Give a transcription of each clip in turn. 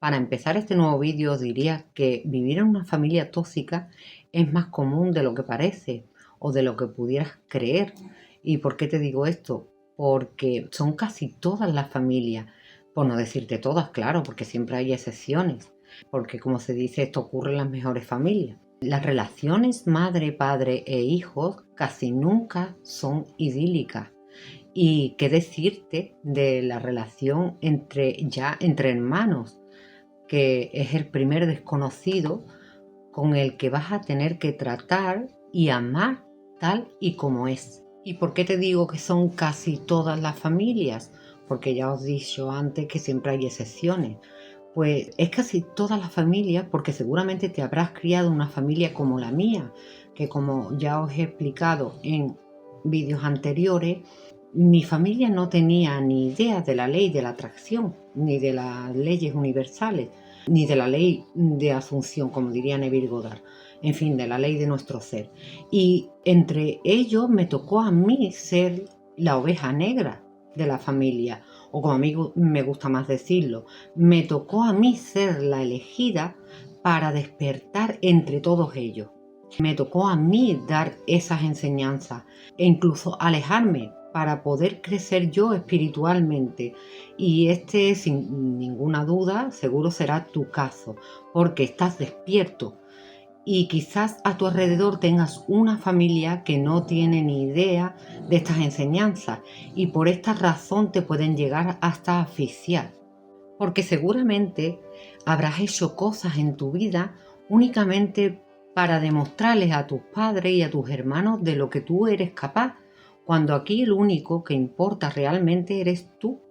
Para empezar este nuevo vídeo os diría que vivir en una familia tóxica es más común de lo que parece o de lo que pudieras creer. ¿Y por qué te digo esto? Porque son casi todas las familias, por no decirte todas, claro, porque siempre hay excepciones, porque como se dice, esto ocurre en las mejores familias. Las relaciones madre, padre e hijos casi nunca son idílicas. Y qué decirte de la relación entre hermanos, que es el primer desconocido con el que vas a tener que tratar y amar tal y como es. ¿Y por qué te digo que son casi todas las familias? Porque ya os he dicho antes que siempre hay excepciones. Pues es casi todas las familias, porque seguramente te habrás criado una familia como la mía, que como ya os he explicado en vídeos anteriores, mi familia no tenía ni idea de la ley de la atracción, ni de las leyes universales, ni de la ley de Asunción, como diría Neville Goddard, en fin, de la ley de nuestro ser. Y entre ellos me tocó a mí ser la oveja negra de la familia, o como a mí me gusta más decirlo, me tocó a mí ser la elegida para despertar entre todos ellos. Me tocó a mí dar esas enseñanzas e incluso alejarme para poder crecer yo espiritualmente. Y este, sin ninguna duda, seguro será tu caso, porque estás despierto. Y quizás a tu alrededor tengas una familia que no tiene ni idea de estas enseñanzas y por esta razón te pueden llegar hasta asfixiar. Porque seguramente habrás hecho cosas en tu vida únicamente para demostrarles a tus padres y a tus hermanos de lo que tú eres capaz, cuando aquí el único que importa realmente eres tú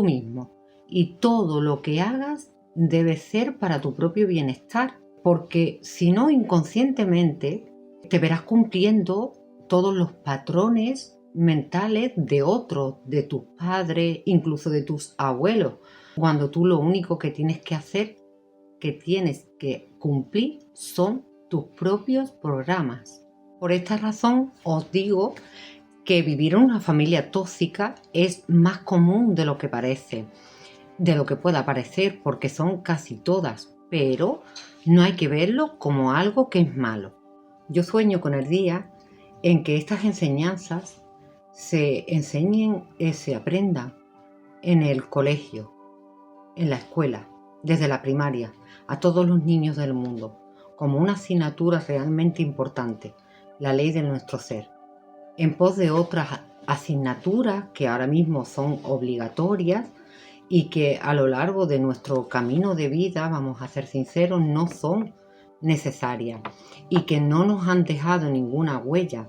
mismo. Y todo lo que hagas debe ser para tu propio bienestar, porque si no, inconscientemente te verás cumpliendo todos los patrones mentales de otros, de tus padres, incluso de tus abuelos, cuando tú lo único que tienes que hacer, que tienes que cumplir, son tus propios programas. Por esta razón os digo que vivir en una familia tóxica es más común de lo que parece, de lo que pueda parecer, porque son casi todas, pero no hay que verlo como algo que es malo. Yo sueño con el día en que estas enseñanzas se enseñen, se aprendan en el colegio, en la escuela, desde la primaria, a todos los niños del mundo, como una asignatura realmente importante, la ley de nuestro ser, en pos de otras asignaturas que ahora mismo son obligatorias y que a lo largo de nuestro camino de vida, vamos a ser sinceros, no son necesarias y que no nos han dejado ninguna huella.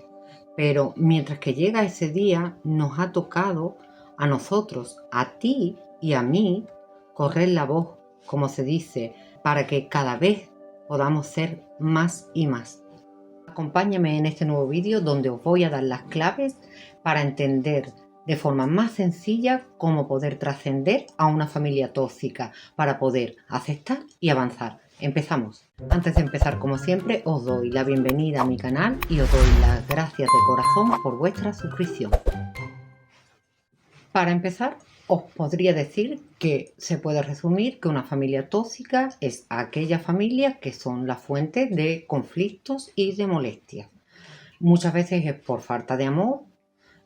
Pero mientras que llega ese día, nos ha tocado a nosotros, a ti y a mí, correr la voz, como se dice, para que cada vez podamos ser más y más. Acompáñame en este nuevo vídeo donde os voy a dar las claves para entender de forma más sencilla cómo poder trascender a una familia tóxica, para poder aceptar y avanzar. Empezamos. Antes de empezar, como siempre, os doy la bienvenida a mi canal y os doy las gracias de corazón por vuestra suscripción. Para empezar, os podría decir que se puede resumir que una familia tóxica es aquella familia que son la fuente de conflictos y de molestias. Muchas veces es por falta de amor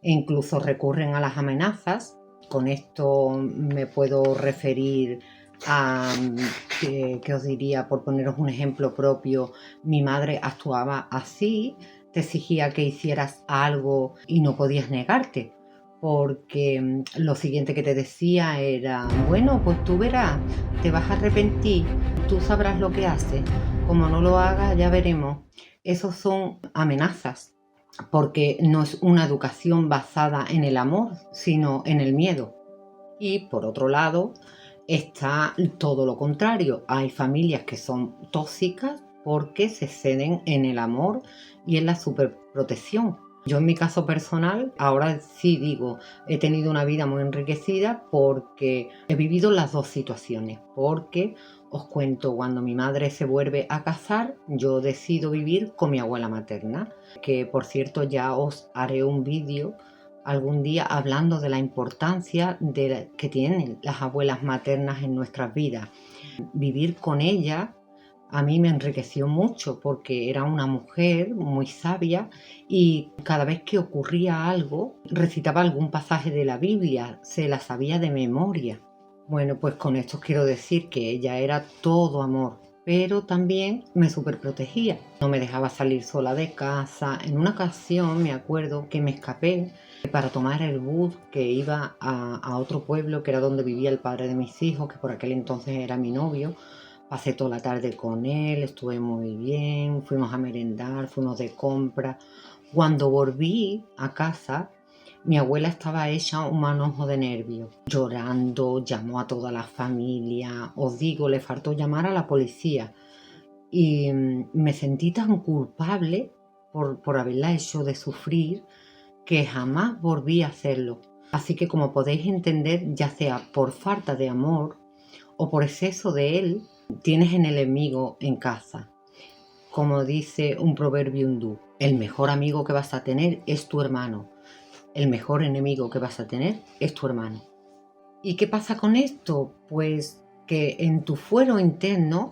e incluso recurren a las amenazas. Con esto me puedo referir a, que os diría, por poneros un ejemplo propio, mi madre actuaba así, te exigía que hicieras algo y no podías negarte, porque lo siguiente que te decía era, bueno, pues tú verás, te vas a arrepentir, tú sabrás lo que haces, como no lo hagas ya veremos. Esos son amenazas, porque no es una educación basada en el amor, sino en el miedo. Y por otro lado está todo lo contrario, hay familias que son tóxicas porque se ceden en el amor y en la superprotección. Yo en mi caso personal, ahora sí digo, he tenido una vida muy enriquecida porque he vivido las dos situaciones, porque os cuento, cuando mi madre se vuelve a casar, yo decido vivir con mi abuela materna, que por cierto ya os haré un vídeo algún día hablando de la importancia que tienen las abuelas maternas en nuestras vidas. Vivir con ella a mí me enriqueció mucho porque era una mujer muy sabia y cada vez que ocurría algo recitaba algún pasaje de la Biblia, se la sabía de memoria. Bueno, pues con esto quiero decir que ella era todo amor, pero también me superprotegía. No me dejaba salir sola de casa. En una ocasión me acuerdo que me escapé para tomar el bus que iba a otro pueblo que era donde vivía el padre de mis hijos, que por aquel entonces era mi novio. Pasé toda la tarde con él, estuve muy bien, fuimos a merendar, fuimos de compra. Cuando volví a casa, mi abuela estaba hecha un manojo de nervios, llorando, llamó a toda la familia, os digo, le faltó llamar a la policía. Y me sentí tan culpable por haberla hecho de sufrir que jamás volví a hacerlo. Así que como podéis entender, ya sea por falta de amor o por exceso de él, tienes el enemigo en casa. Como dice un proverbio hindú, el mejor amigo que vas a tener es tu hermano. El mejor enemigo que vas a tener es tu hermano. ¿Y qué pasa con esto? Pues que en tu fuero interno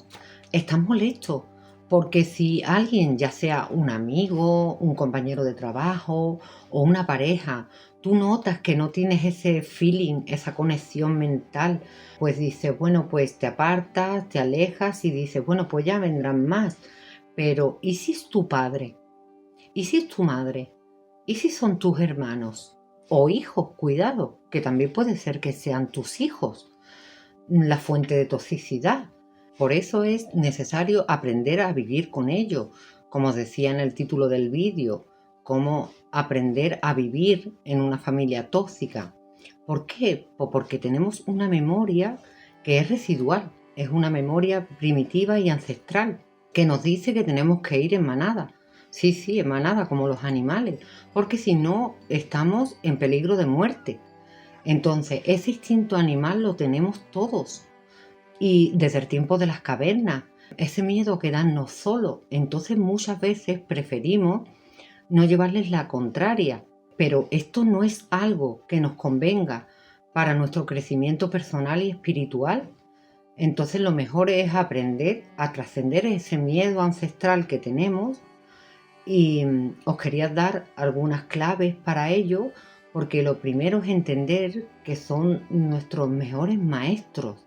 estás molesto, porque si alguien, ya sea un amigo, un compañero de trabajo o una pareja, tú notas que no tienes ese feeling, esa conexión mental, pues dices, bueno, pues te apartas, te alejas y dices, bueno, pues ya vendrán más. Pero ¿y si es tu padre? ¿Y si es tu madre? ¿Y si son tus hermanos? O hijos, cuidado, que también puede ser que sean tus hijos la fuente de toxicidad. Por eso es necesario aprender a vivir con ellos, como os decía en el título del vídeo, cómo aprender a vivir en una familia tóxica. ¿Por qué? Pues porque tenemos una memoria que es residual, es una memoria primitiva y ancestral, que nos dice que tenemos que ir en manada. Sí, en manada, como los animales, porque si no estamos en peligro de muerte. Entonces, ese instinto animal lo tenemos todos. Y desde el tiempo de las cavernas, ese miedo a quedarnos solos. Entonces, muchas veces preferimos no llevarles la contraria. Pero esto no es algo que nos convenga para nuestro crecimiento personal y espiritual. Entonces, lo mejor es aprender a trascender ese miedo ancestral que tenemos. Y os quería dar algunas claves para ello, porque lo primero es entender que son nuestros mejores maestros,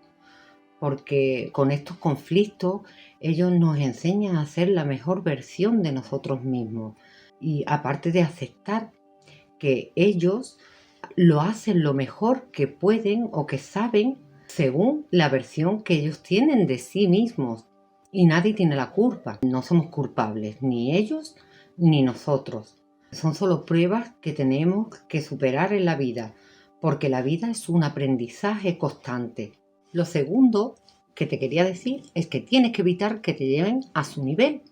porque con estos conflictos ellos nos enseñan a ser la mejor versión de nosotros mismos. Y aparte de aceptar que ellos lo hacen lo mejor que pueden o que saben según la versión que ellos tienen de sí mismos. Y nadie tiene la culpa. No somos culpables, ni ellos ni nosotros. Son solo pruebas que tenemos que superar en la vida, porque la vida es un aprendizaje constante. Lo segundo que te quería decir es que tienes que evitar que te lleven a su nivel.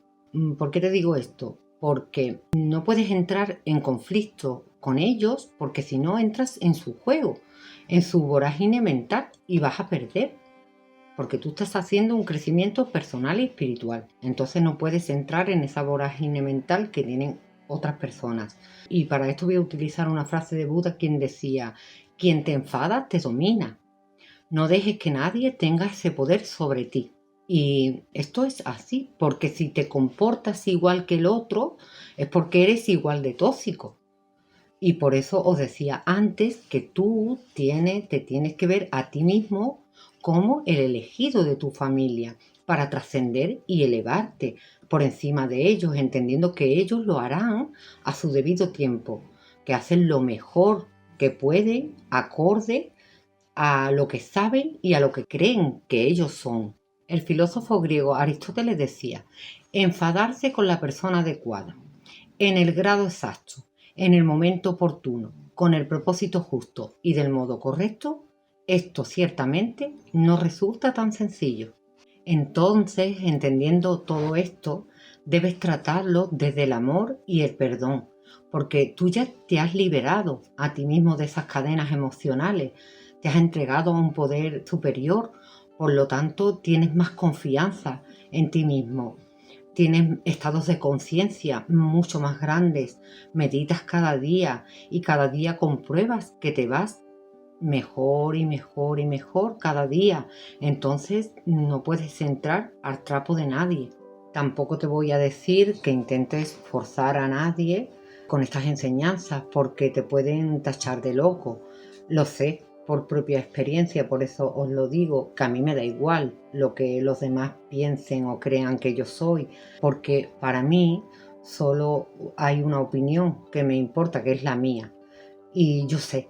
¿Por qué te digo esto? Porque no puedes entrar en conflicto con ellos, porque si no entras en su juego, en su vorágine mental, y vas a perder, porque tú estás haciendo un crecimiento personal y espiritual. Entonces no puedes entrar en esa vorágine mental que tienen otras personas. Y para esto voy a utilizar una frase de Buda, quien decía: quien te enfada te domina. No dejes que nadie tenga ese poder sobre ti. Y esto es así, porque si te comportas igual que el otro, es porque eres igual de tóxico. Y por eso os decía antes que tú te tienes que ver a ti mismo como el elegido de tu familia para trascender y elevarte por encima de ellos, entendiendo que ellos lo harán a su debido tiempo, que hacen lo mejor que pueden, acorde a lo que saben y a lo que creen que ellos son. El filósofo griego Aristóteles decía: enfadarse con la persona adecuada, en el grado exacto, en el momento oportuno, con el propósito justo y del modo correcto, esto ciertamente no resulta tan sencillo. Entonces, entendiendo todo esto, debes tratarlo desde el amor y el perdón, porque tú ya te has liberado a ti mismo de esas cadenas emocionales, te has entregado a un poder superior, por lo tanto tienes más confianza en ti mismo. tienes estados de conciencia mucho más grandes, meditas cada día y cada día compruebas que te vas mejor y mejor y mejor cada día. Entonces no puedes entrar al trapo de nadie. Tampoco te voy a decir que intentes forzar a nadie con estas enseñanzas porque te pueden tachar de loco. Lo sé por propia experiencia, por eso os lo digo, que a mí me da igual lo que los demás piensen o crean que yo soy, porque para mí solo hay una opinión que me importa, que es la mía, y yo sé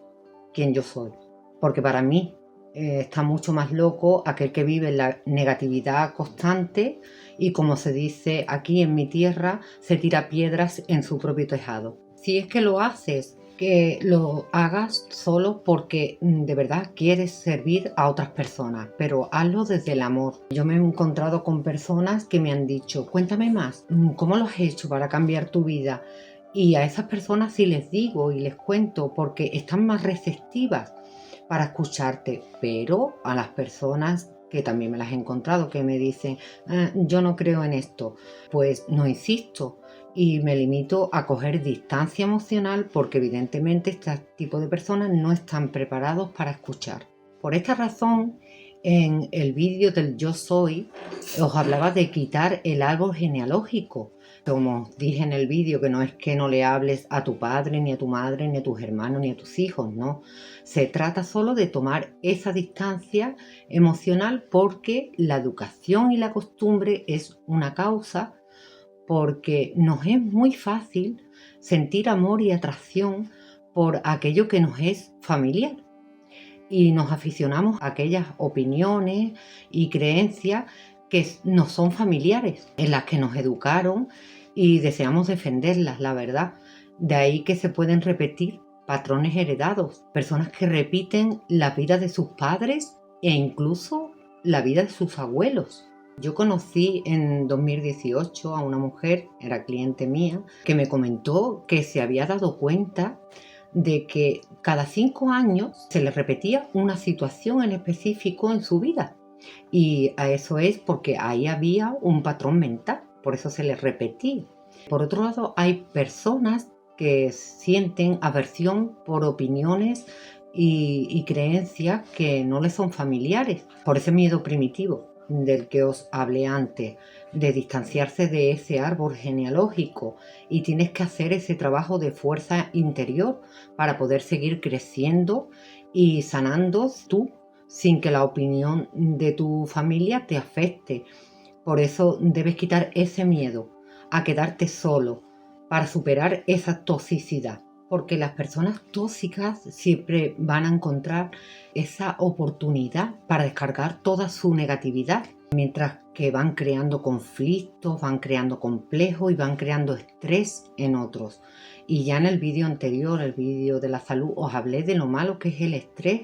quién yo soy, porque para mí está mucho más loco aquel que vive en la negatividad constante y, como se dice aquí en mi tierra, se tira piedras en su propio tejado. Si es que lo haces, que lo hagas solo porque de verdad quieres servir a otras personas, pero hazlo desde el amor. Yo me he encontrado con personas que me han dicho, cuéntame más, ¿cómo lo has hecho para cambiar tu vida? Y a esas personas sí les digo y les cuento porque están más receptivas para escucharte, pero a las personas que también me las he encontrado que me dicen, yo no creo en esto, pues no insisto y me limito a coger distancia emocional porque evidentemente este tipo de personas no están preparados para escuchar. Por esta razón, en el vídeo del Yo Soy os hablaba de quitar el árbol genealógico. Como os dije en el vídeo, que no es que no le hables a tu padre, ni a tu madre, ni a tus hermanos, ni a tus hijos, no. Se trata solo de tomar esa distancia emocional porque la educación y la costumbre es una causa, porque nos es muy fácil sentir amor y atracción por aquello que nos es familiar y nos aficionamos a aquellas opiniones y creencias que nos son familiares, en las que nos educaron y deseamos defenderlas, la verdad. De ahí que se pueden repetir patrones heredados, personas que repiten la vida de sus padres e incluso la vida de sus abuelos. Yo conocí en 2018 a una mujer, era cliente mía, que me comentó que se había dado cuenta de que cada 5 años se le repetía una situación en específico en su vida. Y a eso es porque ahí había un patrón mental, por eso se le repetía. Por otro lado, hay personas que sienten aversión por opiniones y creencias que no les son familiares, por ese miedo primitivo del que os hablé antes, de distanciarse de ese árbol genealógico, y tienes que hacer ese trabajo de fuerza interior para poder seguir creciendo y sanando tú sin que la opinión de tu familia te afecte. Por eso debes quitar ese miedo a quedarte solo para superar esa toxicidad, porque las personas tóxicas siempre van a encontrar esa oportunidad para descargar toda su negatividad, mientras que van creando conflictos, van creando complejos y van creando estrés en otros. Y ya en el vídeo anterior, el vídeo de la salud, os hablé de lo malo que es el estrés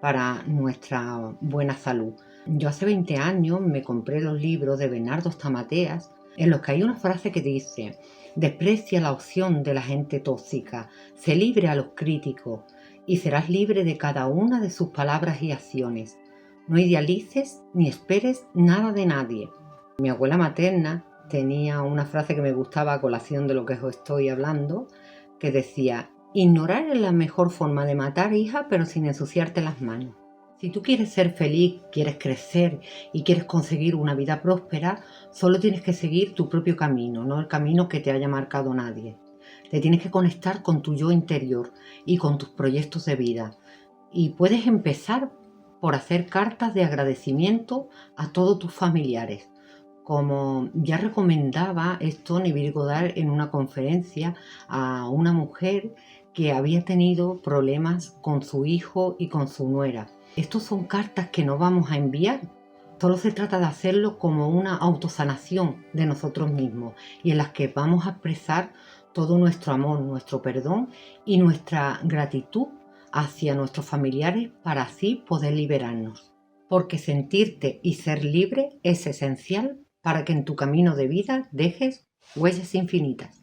para nuestra buena salud. Yo hace 20 años me compré los libros de Bernardo Stamateas, en los que hay una frase que dice: desprecia la opción de la gente tóxica, sé libre a los críticos y serás libre de cada una de sus palabras y acciones. No idealices ni esperes nada de nadie. Mi abuela materna tenía una frase que me gustaba a colación de lo que os estoy hablando, que decía: ignorar es la mejor forma de matar, hija, pero sin ensuciarte las manos. Si tú quieres ser feliz, quieres crecer y quieres conseguir una vida próspera, solo tienes que seguir tu propio camino, no el camino que te haya marcado nadie. Te tienes que conectar con tu yo interior y con tus proyectos de vida. Y puedes empezar por hacer cartas de agradecimiento a todos tus familiares. Como ya recomendaba Tony Virgodar en una conferencia a una mujer que había tenido problemas con su hijo y con su nuera. Estos son cartas que no vamos a enviar. Solo se trata de hacerlo como una autosanación de nosotros mismos y en las que vamos a expresar todo nuestro amor, nuestro perdón y nuestra gratitud hacia nuestros familiares para así poder liberarnos. Porque sentirte y ser libre es esencial para que en tu camino de vida dejes huellas infinitas.